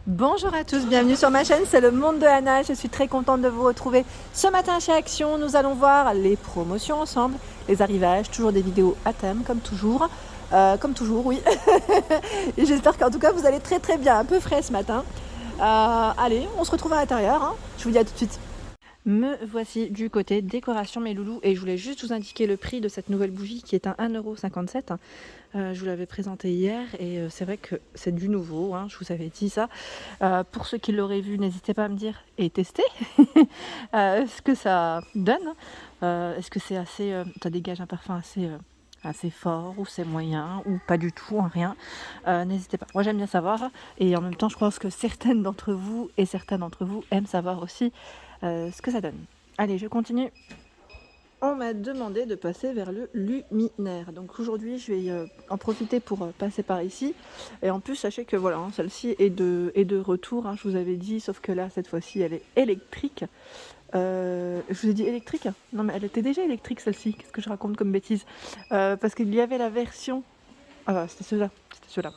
Bonjour à tous, bienvenue sur ma chaîne, c'est le monde de Anna. Je suis très contente de vous retrouver ce matin chez Action. Nous allons voir les promotions ensemble, les arrivages, toujours des vidéos à thème comme toujours. Oui. Et j'espère qu'en tout cas vous allez très bien, un peu frais ce matin. Allez, on se retrouve à l'intérieur, hein. Je vous dis à tout de suite. Me voici du côté décoration mes loulous et je voulais juste vous indiquer le prix de cette nouvelle bougie qui est à 1,57 €. Je vous l'avais présenté hier et c'est vrai que c'est du nouveau, hein, je vous avais dit ça. Pour ceux qui l'auraient vu, n'hésitez pas à me dire et tester ce que ça donne. Est-ce que c'est assez, ça dégage un parfum assez fort ou c'est moyen ou pas du tout, hein, rien. N'hésitez pas, moi j'aime bien savoir et en même temps je pense que certaines d'entre vous et certains d'entre vous aiment savoir aussi ce que ça donne. Allez, je continue. On m'a demandé de passer vers le luminaire. Donc aujourd'hui, je vais en profiter pour passer par ici. Et en plus, sachez que voilà, hein, celle-ci est de retour. Hein, je vous avais dit, sauf que là, cette fois-ci, elle est électrique. Je vous ai dit électrique? Non, mais elle était déjà électrique, celle-ci. Qu'est-ce que je raconte comme bêtise? Parce qu'il y avait la version... Ah, c'était ceux-là.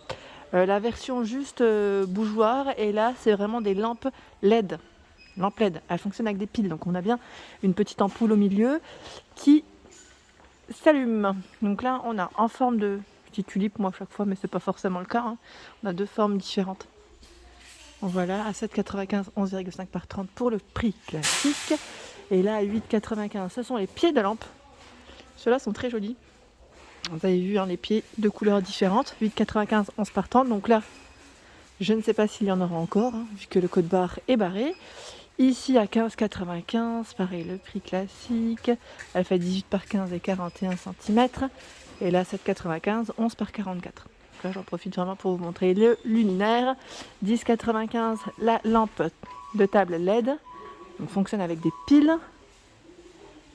La version juste bougeoir. Et là, c'est vraiment des lampes LED. Lampe LED, elle fonctionne avec des piles, donc on a bien une petite ampoule au milieu qui s'allume. Donc là, on a en forme de petite tulipe, moi à chaque fois, mais c'est pas forcément le cas, hein. On a deux formes différentes. Voilà, à 7,95, 11,5 par 30 pour le prix classique. Et là, à 8,95, ce sont les pieds de lampe. Ceux-là sont très jolis. Vous avez vu, hein, les pieds de couleurs différentes. 8,95, 11 par 30. Donc là, je ne sais pas s'il y en aura encore, hein, vu que le code barre est barré. Ici à 15,95, pareil, le prix classique. Elle fait 18 par 15 et 41 cm. Et là, 7,95, 11 par 44. Donc là, j'en profite vraiment pour vous montrer le luminaire. 10,95, la lampe de table LED. Donc, fonctionne avec des piles.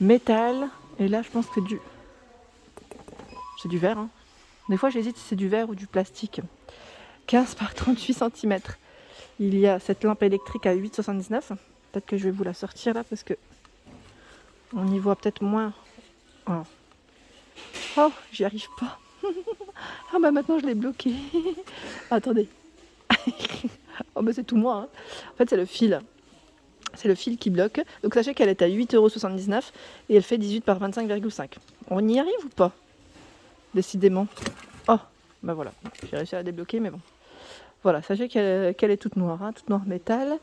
Métal. Et là, je pense que c'est du verre, hein. Des fois, j'hésite si c'est du verre ou du plastique. 15 par 38 cm. Il y a cette lampe électrique à 8,79. Peut-être que je vais vous la sortir là parce que on y voit peut-être moins. Oh, j'y arrive pas. Ah bah maintenant je l'ai bloqué. Attendez. Oh bah c'est tout moi, hein. En fait c'est le fil. C'est le fil qui bloque. Donc sachez qu'elle est à 8,79 € et elle fait 18 par 25,5. On y arrive ou pas? Décidément. Oh, bah voilà. J'ai réussi à la débloquer mais bon. Voilà, sachez qu'elle est toute noire, hein, toute noire métal.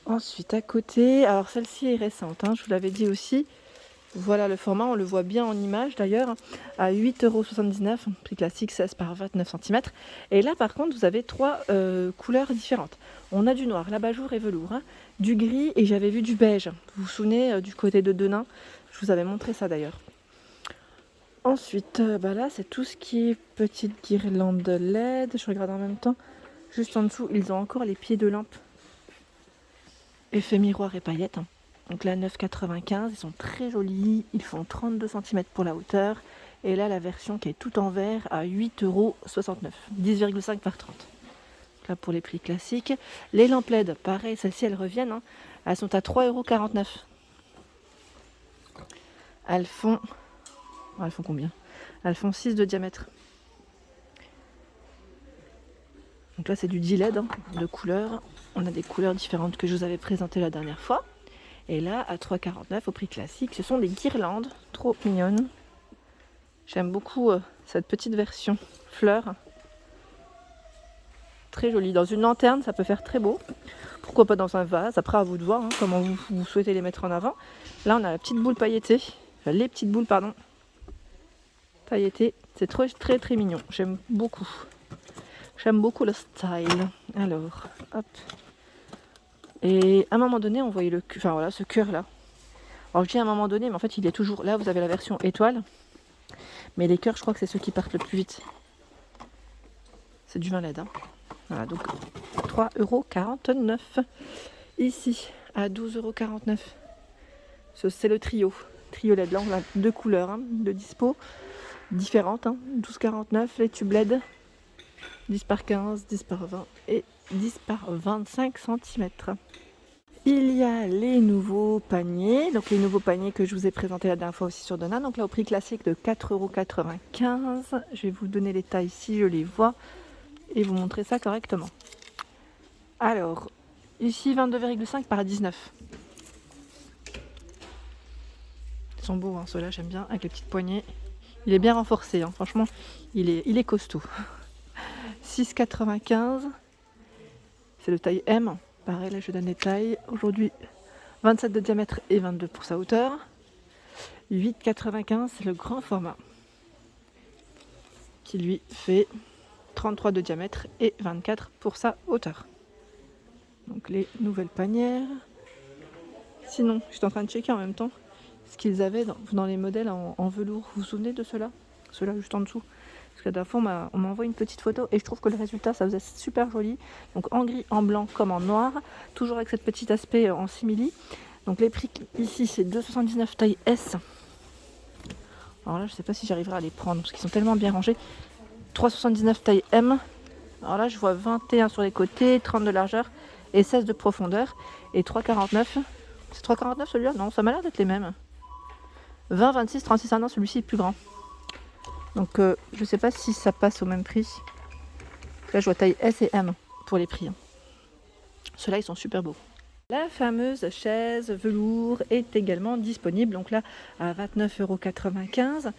Ensuite, à côté, alors celle-ci est récente, hein, je vous l'avais dit aussi. Voilà le format, on le voit bien en image d'ailleurs, à 8,79 €, prix classique 16 par 29 cm. Et là par contre, vous avez trois couleurs différentes. On a du noir, l'abat-jour et velours, hein, du gris et j'avais vu du beige. Vous vous souvenez du côté de Denain, je vous avais montré ça d'ailleurs. Ensuite, là c'est tout ce qui est petite guirlande LED, je regarde en même temps. Juste en dessous, ils ont encore les pieds de lampe. Effet miroir et paillettes. Hein. Donc là, 9,95. Ils sont très jolis. Ils font 32 cm pour la hauteur. Et là, la version qui est tout en vert à 8,69 €. 10,5 par 30. Donc là, pour les prix classiques. Les lampes LED, pareil, celles-ci, elles reviennent. Hein. Elles sont à 3,49 €. Elles font combien? Elles font 6 de diamètre. Donc là, c'est du D-LED, hein, de couleurs. On a des couleurs différentes que je vous avais présentées la dernière fois. Et là, à 3,49 € au prix classique, ce sont des guirlandes trop mignonnes. J'aime beaucoup cette petite version fleur. Très jolie. Dans une lanterne, ça peut faire très beau. Pourquoi pas dans un vase? Après, à vous de voir, hein, comment vous souhaitez les mettre en avant. Là, on a la petite boule pailletée. Enfin, les petites boules, pardon. Pailletées. C'est très mignon. J'aime beaucoup. J'aime beaucoup le style. Alors, hop. Et à un moment donné, on voyait ce cœur là. Alors je dis à un moment donné, mais en fait il est toujours là. Vous avez la version étoile, mais les cœurs, je crois que c'est ceux qui partent le plus vite. C'est du vin LED. Hein. Voilà, donc 3,49 €. Ici à 12,49 €. C'est le trio LED. Là on a deux couleurs, hein, de dispo différentes. Hein. 12,49 € les tubes LED. 10 par 15, 10 par 20 et 10 par 25 cm. Il y a les nouveaux paniers, donc les nouveaux paniers que je vous ai présentés la dernière fois aussi sur Denain. Donc là au prix classique de 4,95 €. Je vais vous donner les tailles si je les vois et vous montrer ça correctement. Alors, ici 22,5 par 19. Ils sont beaux, hein, ceux-là, j'aime bien, avec les petites poignées. Il est bien renforcé, hein, franchement, il est costaud. 6,95. C'est le taille M. Pareil, là je donne les tailles. Aujourd'hui, 27 de diamètre et 22 pour sa hauteur. 8,95, c'est le grand format. Qui lui fait 33 de diamètre et 24 pour sa hauteur. Donc les nouvelles panières. Sinon, je suis en train de checker en même temps ce qu'ils avaient dans les modèles en velours. Vous vous souvenez de ceux-là? Ceux-là juste en dessous. Parce que la dernière fois, on m'a envoyé une petite photo et je trouve que le résultat, ça faisait super joli. Donc en gris, en blanc comme en noir. Toujours avec cette petit aspect en simili. Donc les prix ici, c'est 2,79 taille S. Alors là, je ne sais pas si j'arriverai à les prendre parce qu'ils sont tellement bien rangés. 3,79 taille M. Alors là, je vois 21 sur les côtés, 30 de largeur et 16 de profondeur. Et 3,49. C'est 3,49 celui-là? Non, ça m'a l'air d'être les mêmes. 20, 26, 36, non, celui-ci est plus grand. Donc je sais pas si ça passe au même prix. Là, je vois taille S et M pour les prix. Ceux-là, ils sont super beaux. La fameuse chaise velours est également disponible. Donc là, à 29,95 €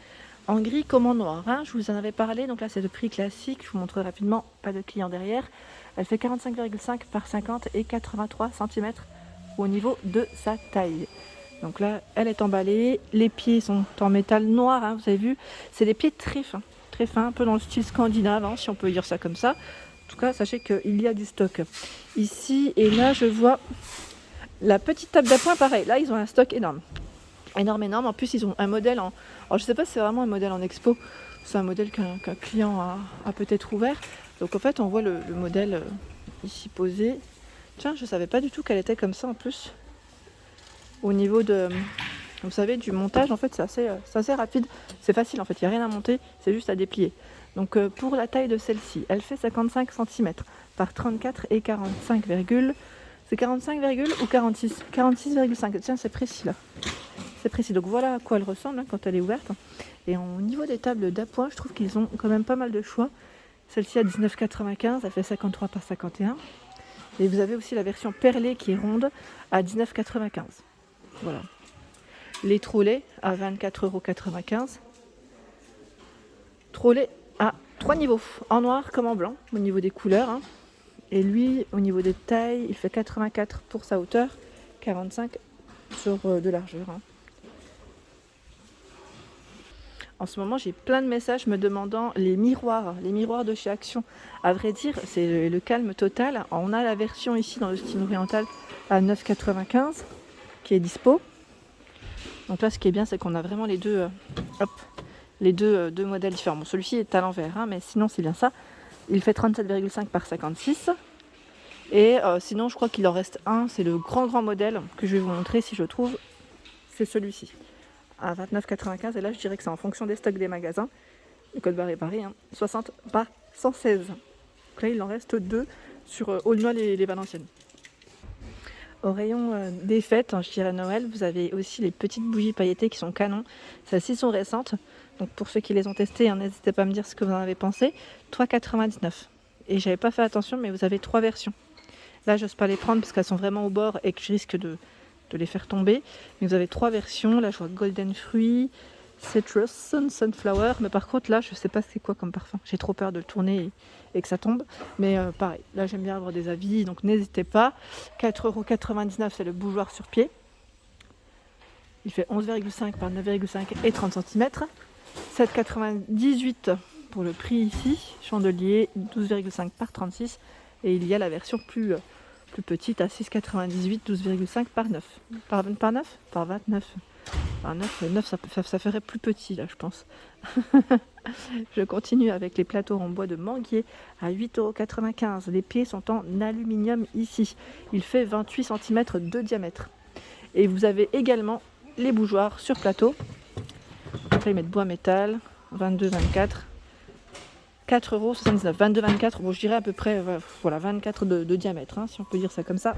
en gris comme en noir. Hein. Je vous en avais parlé. Donc là, c'est le prix classique. Je vous montre rapidement. Pas de client derrière. Elle fait 45,5 par 50 et 83 cm au niveau de sa taille. Donc là, elle est emballée. Les pieds sont en métal noir. Hein, vous avez vu, c'est des pieds très fins, un peu dans le style scandinave, hein, si on peut dire ça comme ça. En tout cas, sachez qu'il y a du stock ici. Et là, je vois la petite table d'appoint, pareil. Là, ils ont un stock énorme. Énorme. En plus, ils ont un modèle en... Alors, je ne sais pas si c'est vraiment un modèle en expo. C'est un modèle qu'un client a peut-être ouvert. Donc, en fait, on voit le modèle ici posé. Tiens, je ne savais pas du tout qu'elle était comme ça en plus. Au niveau de... Vous savez, du montage, en fait, c'est assez rapide. C'est facile, en fait. Il n'y a rien à monter. C'est juste à déplier. Donc, pour la taille de celle-ci, elle fait 55 cm par 34 et 45, c'est 45, ou 46 46,5. Tiens, c'est précis là. C'est précis. Donc voilà à quoi elle ressemble hein, quand elle est ouverte. Et au niveau des tables d'appoint, je trouve qu'ils ont quand même pas mal de choix. Celle-ci à 19,95, elle fait 53 par 51. Et vous avez aussi la version perlée qui est ronde à 19,95. Voilà. Les trolleys à 24,95 €. Trolley à 3 niveaux, en noir comme en blanc, au niveau des couleurs. Hein. Et lui, au niveau des tailles, il fait 84 pour sa hauteur, 45 sur de largeur. Hein. En ce moment, j'ai plein de messages me demandant les miroirs de chez Action. À vrai dire, c'est le calme total. On a la version ici dans le style oriental à 9,95 qui est dispo. Donc là, ce qui est bien, c'est qu'on a vraiment les deux, deux modèles différents. Bon, celui-ci est à l'envers, hein, mais sinon, c'est bien ça. Il fait 37,5 par 56. Et sinon, je crois qu'il en reste un. C'est le grand modèle que je vais vous montrer si je trouve. C'est celui-ci. À 29,95. Et là, je dirais que c'est en fonction des stocks des magasins. Le code barre est pareil. Hein, 60 par 116. Donc là, il en reste 2 sur Aulnoy et les Valenciennes. Au rayon des fêtes, je dirais Noël, vous avez aussi les petites bougies pailletées qui sont canons. Celles-ci sont récentes. Donc pour ceux qui les ont testées, hein, n'hésitez pas à me dire ce que vous en avez pensé. 3,99. Et j'avais pas fait attention, mais vous avez 3 versions. Là, j'ose pas les prendre parce qu'elles sont vraiment au bord et que je risque de les faire tomber. Mais vous avez 3 versions. Là, je vois Golden Fruit, Citrus, Sunflower. Mais par contre, là, je sais pas c'est quoi comme parfum. J'ai trop peur de le tourner et que ça tombe. Mais pareil, là, j'aime bien avoir des avis. Donc, n'hésitez pas. 4,99 €, c'est le bougeoir sur pied. Il fait 11,5 par 9,5 et 30 cm. 7,98 € pour le prix ici. Chandelier, 12,5 par 36. Et il y a la version plus petite à 6,98, 12,5 par 9. Par 9 Par 29. Par 9, ça ferait plus petit là, je pense. Je continue avec les plateaux en bois de manguier à 8,95 €. Les pieds sont en aluminium ici. Il fait 28 cm de diamètre. Et vous avez également les bougeoirs sur plateau. Donc là, ils mettent bois métal, 22,24. 4,79 €, 22,24 €, bon je dirais à peu près voilà, 24 de diamètre, hein, si on peut dire ça comme ça.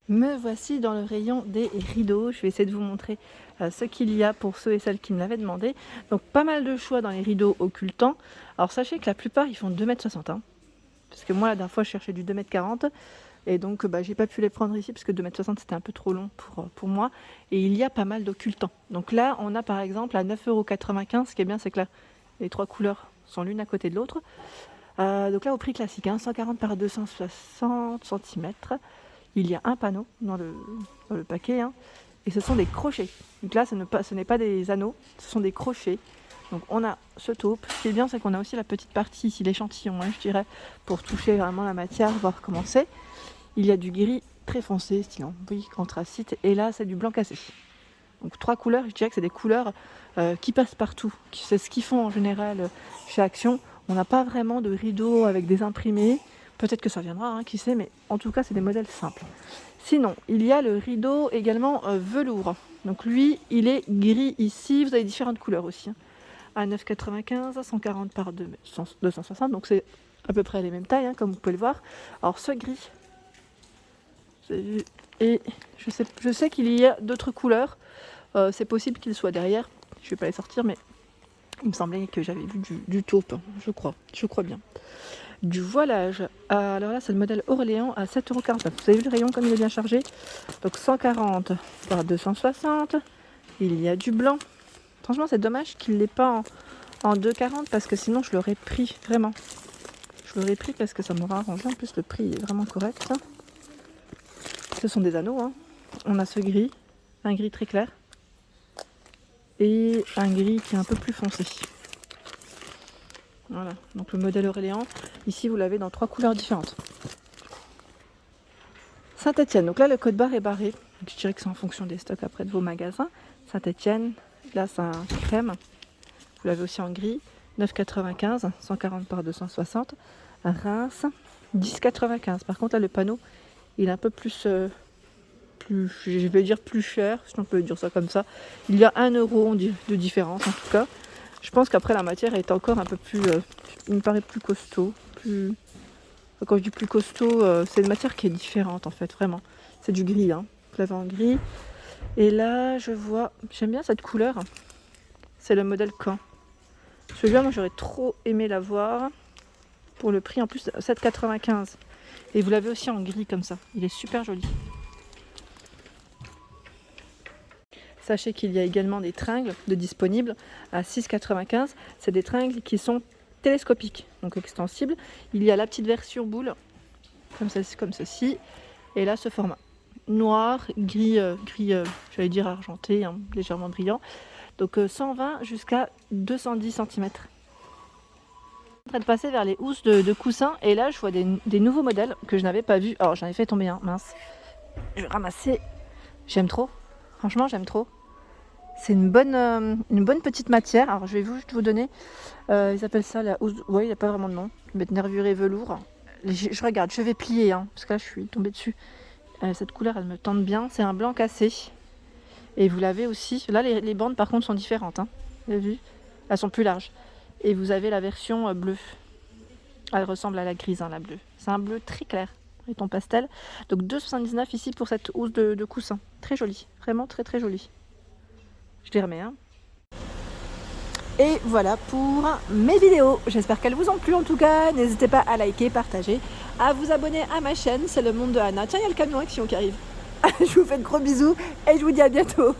Me voici dans le rayon des rideaux. Je vais essayer de vous montrer ce qu'il y a pour ceux et celles qui me l'avaient demandé. Donc pas mal de choix dans les rideaux occultants. Alors sachez que la plupart ils font 2,60 m. Hein. Parce que moi, la dernière fois, je cherchais du 2,40 m. Et donc, j'ai pas pu les prendre ici parce que 2,60 m c'était un peu trop long pour moi. Et il y a pas mal d'occultants. Donc là, on a par exemple à 9,95 €. Ce qui est bien, c'est que là, les 3 couleurs sont l'une à côté de l'autre. Donc là, au prix classique, 140 par 260 cm. Il y a un panneau dans le paquet. Et ce sont des crochets. Donc là, ce n'est pas des anneaux, ce sont des crochets. Donc on a ce taupe. Ce qui est bien, c'est qu'on a aussi la petite partie ici, l'échantillon, je dirais, pour toucher vraiment la matière, voir comment c'est. Il y a du gris très foncé, style anthracite, et là c'est du blanc cassé. Donc 3 couleurs, je dirais que c'est des couleurs qui passent partout. C'est ce qu'ils font en général chez Action. On n'a pas vraiment de rideaux avec des imprimés. Peut-être que ça viendra, qui sait, mais en tout cas c'est des modèles simples. Sinon, il y a le rideau également velours. Donc lui, il est gris ici. Vous avez différentes couleurs aussi. À 9,95 €, 140 par 260. Donc c'est à peu près les mêmes tailles, comme vous pouvez le voir. Alors ce gris, et je sais qu'il y a d'autres couleurs. C'est possible qu'il soit derrière. Je ne vais pas les sortir, mais il me semblait que j'avais vu du taupe. Je crois bien. Du voilage. Alors là, c'est le modèle Orléans à 7,49 €. Vous avez vu le rayon comme il est bien chargé. Donc 140 par 260. Il y a du blanc. Franchement, c'est dommage qu'il ne l'ait pas en 2,40 parce que sinon, je l'aurais pris, vraiment. Je l'aurais pris parce que ça m'aurait arrangé. En plus, le prix est vraiment correct. Ce sont des anneaux. On a ce gris, un gris très clair et un gris qui est un peu plus foncé. Voilà, donc le modèle Orléans, ici vous l'avez dans 3 couleurs différentes. Saint-Etienne, donc là le code barre est barré, donc je dirais que c'est en fonction des stocks après de vos magasins. Saint-Etienne, là c'est un crème, vous l'avez aussi en gris, 9,95 €, 140 par 260. Reims, 10,95 €. Par contre là le panneau, il est un peu plus, je vais dire plus cher, si on peut dire ça comme ça. Il y a 1 € de différence en tout cas. Je pense qu'après la matière est encore un peu plus, il me paraît plus costaud. Quand je dis plus costaud, c'est une matière qui est différente en fait, vraiment. C'est du gris, vous l'avez en gris. Et là, je vois, j'aime bien cette couleur. C'est le modèle Caen. Celui-là, moi j'aurais trop aimé l'avoir. Pour le prix en plus, 7,95 €. Et vous l'avez aussi en gris comme ça. Il est super joli. Sachez qu'il y a également des tringles de disponibles à 6,95 €. C'est des tringles qui sont télescopiques, donc extensibles. Il y a la petite version boule, comme ceci. Et là, ce format. Noir, gris, j'allais dire argenté, légèrement brillant. Donc 120 jusqu'à 210 cm. Je suis en train de passer vers les housses de coussins. Et là, je vois des nouveaux modèles que je n'avais pas vus. Alors, j'en ai fait tomber un, mince. Je vais ramasser. J'aime trop. Franchement, j'aime trop. C'est une bonne petite matière. Alors, je vais juste vous donner. Ils appellent ça la housse. Oui, il n'y a pas vraiment de nom. Ils mettent nervuré velours. Je regarde, je vais plier, parce que là, je suis tombée dessus. Cette couleur, elle me tente bien. C'est un blanc cassé. Et vous l'avez aussi. Là, les bandes, par contre, sont différentes. Vous avez vu ? Elles sont plus larges. Et vous avez la version bleue. Elle ressemble à la grise, la bleue. C'est un bleu très clair. Et ton pastel. Donc 2,79 € ici pour cette housse de coussin. Très jolie. Vraiment très très jolie. Je les remets. Et voilà pour mes vidéos. J'espère qu'elles vous ont plu en tout cas. N'hésitez pas à liker, partager, à vous abonner à ma chaîne. C'est le monde de Anna. Tiens, il y a le camion Action qui arrive. Je vous fais de gros bisous et je vous dis à bientôt.